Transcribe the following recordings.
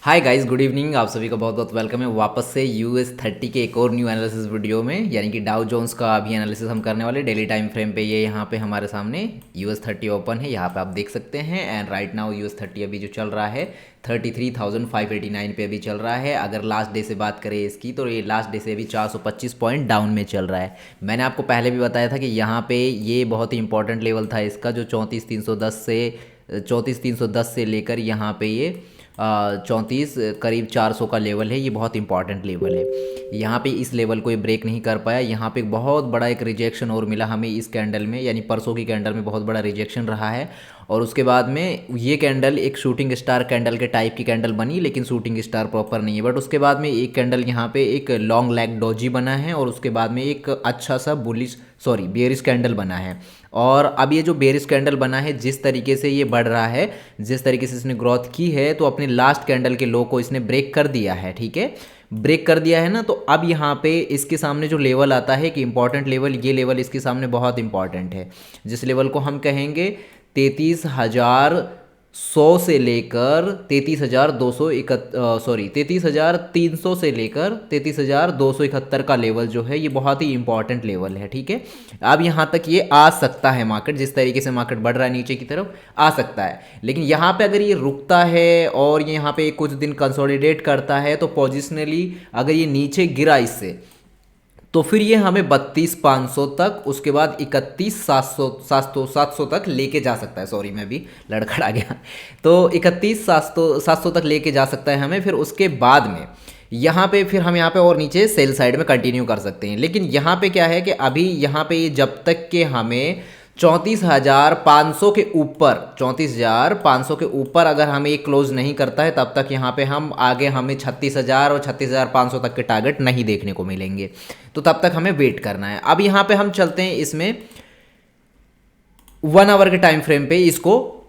Hi guys, good evening. आप सभी का बहुत बहुत वेलकम है वापस से US30 के एक और न्यू एनालिसिस वीडियो में, यानी कि डाउ जोन्स का अभी एनालिसिस हम करने वाले डेली टाइम फ्रेम पे। ये यहाँ पे हमारे सामने US30 ओपन है, यहाँ पे आप देख सकते हैं। एंड राइट नाउ US30 अभी जो चल रहा है 33,589 पे अभी चल रहा है। अगर लास्ट डे से बात करें इसकी, तो ये लास्ट डे से अभी 425 पॉइंट डाउन में चल रहा है। मैंने आपको पहले भी बताया था कि यहाँ पे ये बहुत ही इंपॉर्टेंट लेवल था इसका, जो 34,310 से लेकर यहाँ पे ये 34 करीब 400 का लेवल है। ये बहुत इंपॉर्टेंट लेवल है। यहाँ पे इस लेवल को ये ब्रेक नहीं कर पाया। यहाँ पे बहुत बड़ा एक रिजेक्शन और मिला हमें इस कैंडल में, यानी परसों की कैंडल में बहुत बड़ा रिजेक्शन रहा है। और उसके बाद में ये कैंडल एक शूटिंग स्टार कैंडल के टाइप की कैंडल बनी, लेकिन शूटिंग स्टार प्रॉपर नहीं है। बट उसके बाद में एक कैंडल यहाँ पे एक लॉन्ग लैग डोजी बना है, और उसके बाद में एक अच्छा सा बुलिश बेयरिश कैंडल बना है। और अब ये जो बेयरिश कैंडल बना है, जिस तरीके से ये बढ़ रहा है, जिस तरीके से इसने ग्रोथ की है, तो अपने लास्ट कैंडल के लो को इसने ब्रेक कर दिया है। ठीक है, ब्रेक कर दिया है ना। तो अब यहाँ पे इसके सामने जो लेवल आता है कि इंपॉर्टेंट लेवल, ये लेवल इसके सामने बहुत इंपॉर्टेंट है, जिस लेवल को हम कहेंगे 33,100 से लेकर 33,300 से लेकर 33,271 का लेवल जो है, ये बहुत ही इंपॉर्टेंट लेवल है। ठीक है, अब यहाँ तक ये आ सकता है मार्केट, जिस तरीके से मार्केट बढ़ रहा है नीचे की तरफ आ सकता है। लेकिन यहाँ पे अगर ये रुकता है और ये यहाँ पे कुछ दिन कंसोलिडेट करता है, तो पोजिशनली अगर ये नीचे गिरा इससे, तो फिर ये हमें 32,500 तक, उसके बाद 31,700 तक लेके जा सकता है। सॉरी, मैं भी लड़खड़ा गया। तो 31,700 तक लेके जा सकता है हमें। फिर उसके बाद में यहाँ पे फिर हम यहाँ पे और नीचे सेल साइड में कंटिन्यू कर सकते हैं। लेकिन यहाँ पे क्या है कि अभी यहाँ पे जब तक के हमें 34,500 के ऊपर अगर हमें ये क्लोज नहीं करता है, तब तक यहाँ पे हम आगे हमें 36,000 और 36,500 तक के टारगेट नहीं देखने को मिलेंगे। तो तब तक हमें वेट करना है। अब यहाँ पे हम चलते हैं इसमें 1 आवर के टाइम फ्रेम पे इसको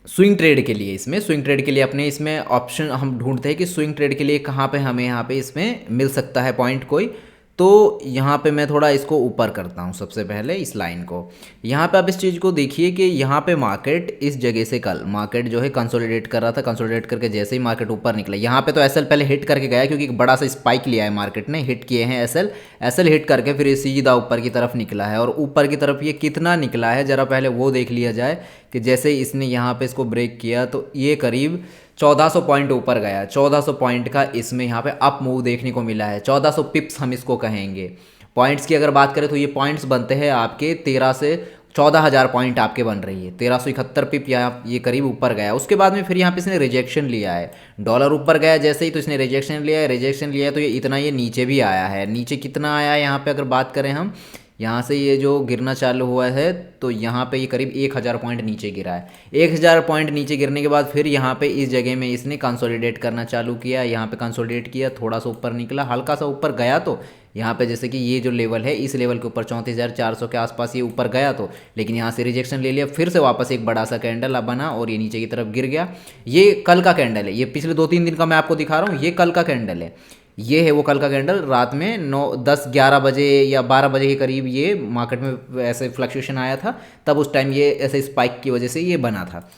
स्विंग ट्रेड के लिए। इसमें स्विंग ट्रेड के लिए अपने इसमें ऑप्शन हम ढूंढते हैं कि स्विंग ट्रेड के लिए कहाँ पे हमें यहाँ पे इसमें मिल सकता है पॉइंट कोई। तो यहाँ पे मैं थोड़ा इसको ऊपर करता हूँ सबसे पहले इस लाइन को। यहाँ पे आप इस चीज़ को देखिए कि यहाँ पे मार्केट इस जगह से कल मार्केट जो है कंसोलिडेट कर रहा था। कंसोलिडेट करके जैसे ही मार्केट ऊपर निकला, यहाँ पे तो एसएल पहले हिट करके गया, क्योंकि एक बड़ा सा स्पाइक लिया है मार्केट ने, हिट किए हैं एसएल हिट करके फिर ये सीधा ऊपर की तरफ निकला है। और ऊपर की तरफ ये कितना निकला है ज़रा पहले वो देख लिया जाए कि जैसे इसने यहाँ पे इसको ब्रेक किया, तो ये करीब 1400 पॉइंट ऊपर गया। 1400 पॉइंट का इसमें यहाँ पे अप मूव देखने को मिला है। 1400 पिप्स हम इसको कहेंगे। पॉइंट्स की अगर बात करें तो ये पॉइंट्स बनते हैं आपके 13 से 14,000 पॉइंट आपके बन रही है। 1371 पिप यहाँ ये करीब ऊपर गया। उसके बाद में फिर यहाँ पे इसने रिजेक्शन लिया है। डॉलर ऊपर गया जैसे ही, तो इसने रिजेक्शन लिया है। रिजेक्शन लिया है तो ये इतना ये नीचे भी आया है। नीचे कितना आया है यहाँ पे अगर बात करें हम, यहाँ से ये जो गिरना चालू हुआ है, तो यहाँ पे ये करीब 1,000 पॉइंट नीचे गिरा है। 1,000 पॉइंट नीचे गिरने के बाद फिर यहाँ पे इस जगह में इसने कंसोलिडेट करना चालू किया। यहाँ पे कंसोलिडेट किया, थोड़ा सा ऊपर निकला, हल्का सा ऊपर गया। तो यहाँ पे जैसे कि ये जो लेवल है, इस लेवल के ऊपर 34,400 के आसपास ये ऊपर गया, तो लेकिन यहाँ से रिजेक्शन ले लिया। फिर से वापस एक बड़ा सा कैंडल अब बना और ये नीचे की तरफ गिर गया। ये कल का कैंडल है, ये पिछले 2-3 दिन का मैं आपको दिखा रहा हूँ। ये कल का कैंडल है, ये है वो कल का कैंडल। रात में 9, 10, 11 बजे या 12 बजे के करीब ये मार्केट में ऐसे फ्लक्चुएशन आया था, तब उस टाइम ये ऐसे स्पाइक की वजह से ये बना था।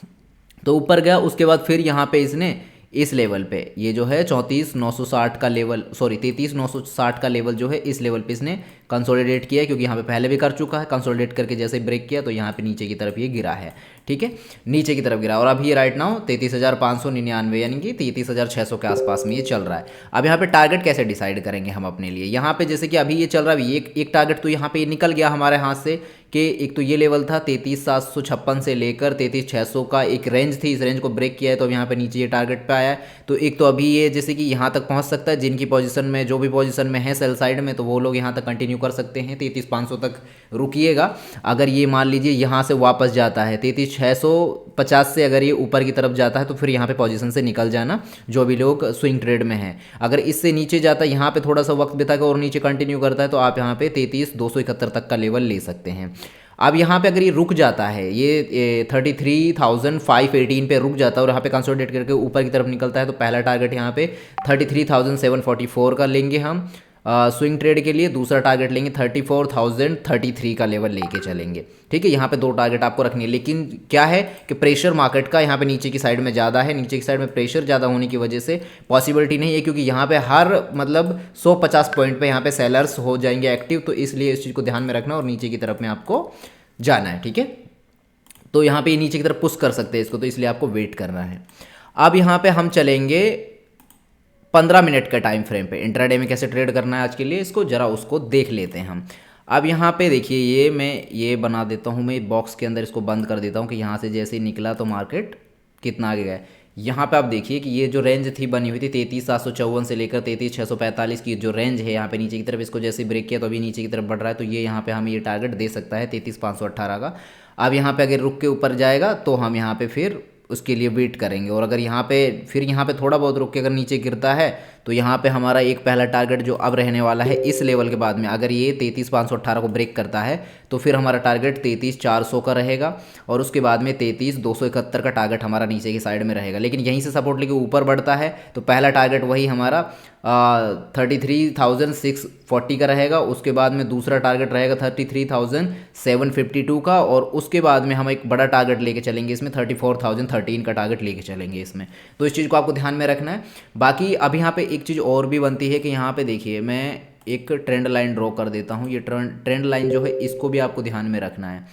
तो ऊपर गया, उसके बाद फिर यहाँ पे इसने इस लेवल पे ये जो है 34,960 का लेवल, 33,960 का लेवल जो है, इस लेवल पे इसने कंसोलिडेट किया है, क्योंकि यहाँ पे पहले भी कर चुका है। कंसोलिडेट करके जैसे ब्रेक किया, तो यहाँ पे नीचे की तरफ ये गिरा है। ठीक है, नीचे की तरफ गिरा। और अभी ये राइट नाउ 33,599 यानी कि 33,600 के आसपास में ये चल रहा है। अब यहाँ पे टारगेट कैसे डिसाइड करेंगे हम अपने लिए। यहाँ पे जैसे कि अभी ये चल रहा है, एक टारगेट तो यहाँ पे निकल गया हमारे हाथ से कि एक तो ये लेवल था 33,756 से लेकर 33,600 का एक रेंज थी। इस रेंज को ब्रेक किया है, तो अब यहाँ पे नीचे ये टारगेट पे आया है। तो एक तो अभी ये जैसे कि यहाँ तक पहुँच सकता है, जिनकी पोजीशन में जो भी पोजीशन में है सेल साइड में, तो वो लोग यहाँ तक कंटिन्यू कर सकते हैं। 33,500 तक रुकिएगा। अगर ये मान लीजिए यहाँ से वापस जाता है 33,650 से, अगर ये ऊपर की तरफ जाता है, तो फिर यहाँ पे पोजीशन से निकल जाना, जो भी लोग स्विंग ट्रेड में हैं। अगर इससे नीचे जाता है, यहाँ पे थोड़ा सा वक्त बिता के और नीचे कंटिन्यू करता है, तो आप यहाँ पे 33,271 तक का लेवल ले सकते हैं। अब यहाँ पे अगर ये रुक जाता है, ये 33,518 पे रुक जाता है और यहाँ पे कंसोलिडेट करके ऊपर की तरफ निकलता है, तो पहला टारगेट यहाँ पे 33,744 का लेंगे हम। स्विंग ट्रेड के लिए दूसरा टारगेट लेंगे 34,033 का लेवल लेके चलेंगे। ठीक है, यहाँ पे 2 टारगेट आपको रखनी है, लेकिन क्या है कि प्रेशर मार्केट का यहाँ पे नीचे की साइड में ज़्यादा है, नीचे की साइड में प्रेशर ज़्यादा होने की वजह से पॉसिबिलिटी नहीं है, क्योंकि यहाँ पे हर मतलब 150 पॉइंट पे यहाँ पे सेलर्स हो जाएंगे एक्टिव, तो इसलिए इस चीज़ को ध्यान में रखना और नीचे की तरफ में आपको जाना है। ठीक है, तो यहाँ पे नीचे की तरफ पुश कर सकते हैं इसको, तो इसलिए आपको वेट करना है। अब यहाँ पे हम चलेंगे 15 मिनट का टाइम फ्रेम पे, इंट्राडे में कैसे ट्रेड करना है आज के लिए इसको जरा उसको देख लेते हैं हम। अब यहाँ पे देखिए, ये मैं ये बना देता हूँ, मैं बॉक्स के अंदर इसको बंद कर देता हूँ कि यहाँ से जैसे ही निकला तो मार्केट कितना आगे गया। यहाँ पे आप देखिए कि ये जो रेंज थी बनी हुई थी 33,754 से लेकर 33,645 की जो रेंज है यहाँ पे नीचे की तरफ, इसको जैसे ब्रेक किया तो अभी नीचे की तरफ बढ़ रहा है, तो ये यहाँ पे हमें ये टारगेट दे सकता है 33,518 का। अब यहाँ पे अगर रुक के ऊपर जाएगा तो हम यहाँ पे फिर उसके लिए वेट करेंगे, और अगर यहाँ पे फिर यहाँ पे थोड़ा बहुत रुक के अगर नीचे गिरता है तो यहाँ पे हमारा एक पहला टारगेट जो अब रहने वाला है इस लेवल के बाद में, अगर ये 33,518 को ब्रेक करता है तो फिर हमारा टारगेट 33,400 का रहेगा, और उसके बाद में 33,271 का टारगेट हमारा नीचे की साइड में रहेगा। लेकिन यहीं से सपोर्ट लेके ऊपर बढ़ता है तो पहला टारगेट वही हमारा 33,640 का रहेगा, उसके बाद में दूसरा टारगेट रहेगा 33,752 का, और उसके बाद में हम एक बड़ा टारगेट लेके चलेंगे इसमें 34,013 का टारगेट लेके चलेंगे इसमें। तो इस चीज़ को आपको ध्यान में रखना है। बाकी अब यहाँ पे एक चीज़ और भी बनती है कि यहाँ पे देखिए, मैं एक ट्रेंड लाइन ड्रॉ कर देता हूँ। ये ट्रेंड लाइन जो है इसको भी आपको ध्यान में रखना है।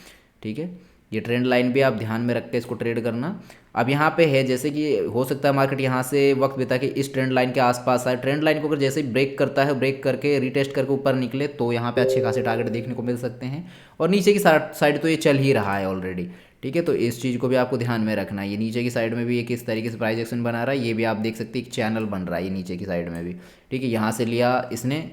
ठीक है, ये ट्रेंड लाइन भी आप ध्यान में रख के इसको ट्रेड करना। अब यहाँ पे है जैसे कि हो सकता है मार्केट यहाँ से वक्त बिता के इस ट्रेंड लाइन के आसपास आए, ट्रेंड लाइन को अगर जैसे ही ब्रेक करता है, ब्रेक करके रीटेस्ट करके ऊपर निकले तो यहाँ पे अच्छे खासे टारगेट देखने को मिल सकते हैं, और नीचे की साइड तो ये चल ही रहा है ऑलरेडी। ठीक है, तो इस चीज़ को भी आपको ध्यान में रखना है। ये नीचे की साइड में भी ये किस तरीके से प्राइस एक्शन बना रहा है, ये भी आप देख सकते हैं, एक चैनल बन रहा है ये नीचे की साइड में भी। ठीक है, यहाँ से लिया इसने,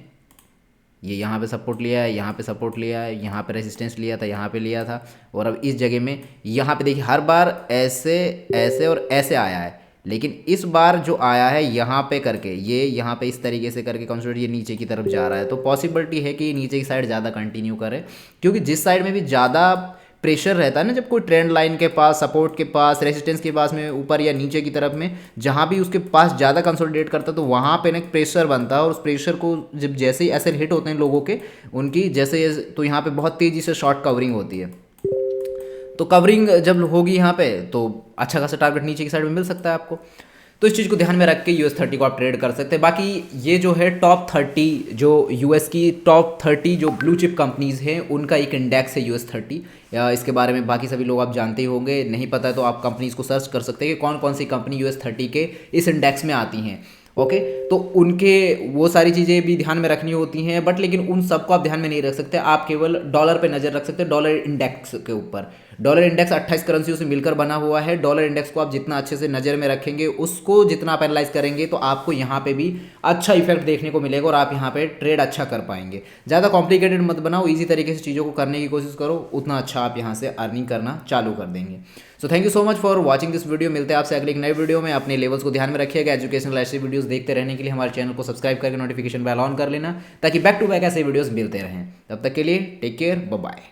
ये यहाँ पे सपोर्ट लिया है, यहाँ पे सपोर्ट लिया है, यहाँ पे रेजिस्टेंस लिया था, यहाँ पे लिया था, और अब इस जगह में यहाँ पे देखिए हर बार ऐसे ऐसे और ऐसे आया है, लेकिन इस बार जो आया है यहाँ पे करके, ये यहाँ पे इस तरीके से करके कंसिडर ये नीचे की तरफ जा रहा है, तो पॉसिबिलिटी है कि नीचे की साइड ज़्यादा कंटिन्यू करे, क्योंकि जिस साइड में भी ज़्यादा प्रेशर रहता है ना, जब कोई ट्रेंड लाइन के पास, सपोर्ट के पास, रेजिस्टेंस के पास में, ऊपर या नीचे की तरफ में जहाँ भी उसके पास ज़्यादा कंसोलिडेट करता है तो वहाँ पे ना प्रेशर बनता है, और उस प्रेशर को जब जैसे ही ऐसे हिट होते हैं लोगों के उनकी जैसे, तो यहाँ पे बहुत तेज़ी से शॉर्ट कवरिंग होती है। तो कवरिंग जब होगी यहाँ पे तो अच्छा खासा टारगेट नीचे की साइड में मिल सकता है आपको। तो इस चीज़ को ध्यान में रख के US30 को आप ट्रेड कर सकते हैं। बाकी ये जो है टॉप 30 जो US की टॉप 30 जो ब्लू चिप कंपनीज़ हैं उनका एक इंडेक्स है US30। इसके बारे में बाकी सभी लोग आप जानते ही होंगे, नहीं पता है तो आप कंपनीज़ को सर्च कर सकते हैं कि कौन कौन सी कंपनी US30 के इस इंडेक्स में आती हैं। ओके, तो उनके वो सारी चीज़ें भी ध्यान में रखनी होती हैं, बट लेकिन उन सबको आप ध्यान में नहीं रख सकते, आप केवल डॉलर पे नज़र रख सकते हैं, डॉलर इंडेक्स के ऊपर। डॉलर इंडेक्स 28 करेंसियों से मिलकर बना हुआ है। डॉलर इंडेक्स को आप जितना अच्छे से नज़र में रखेंगे, उसको जितना आप एनालाइज करेंगे, तो आपको यहाँ पे भी अच्छा इफेक्ट देखने को मिलेगा और आप यहाँ पे ट्रेड अच्छा कर पाएंगे। ज़्यादा कॉम्प्लिकेटेड मत बनाओ, ईजी तरीके से चीज़ों को करने की कोशिश करो, उतना अच्छा आप यहाँ से अर्निंग करना चालू कर देंगे। So thank you so much for watching this video. मिलते हैं आपसे अगले एक नए वीडियो में। अपने लेवल्स को ध्यान में रखिएगा। एजुकेशनल ऐसे वीडियोस देखते रहने के लिए हमारे चैनल को सब्सक्राइब करके नोटिफिकेशन बेल ऑन कर लेना, ताकि बैक टू बैक ऐसे वीडियोस मिलते रहें। तब तक के लिए टेक केयर, बाय बाय।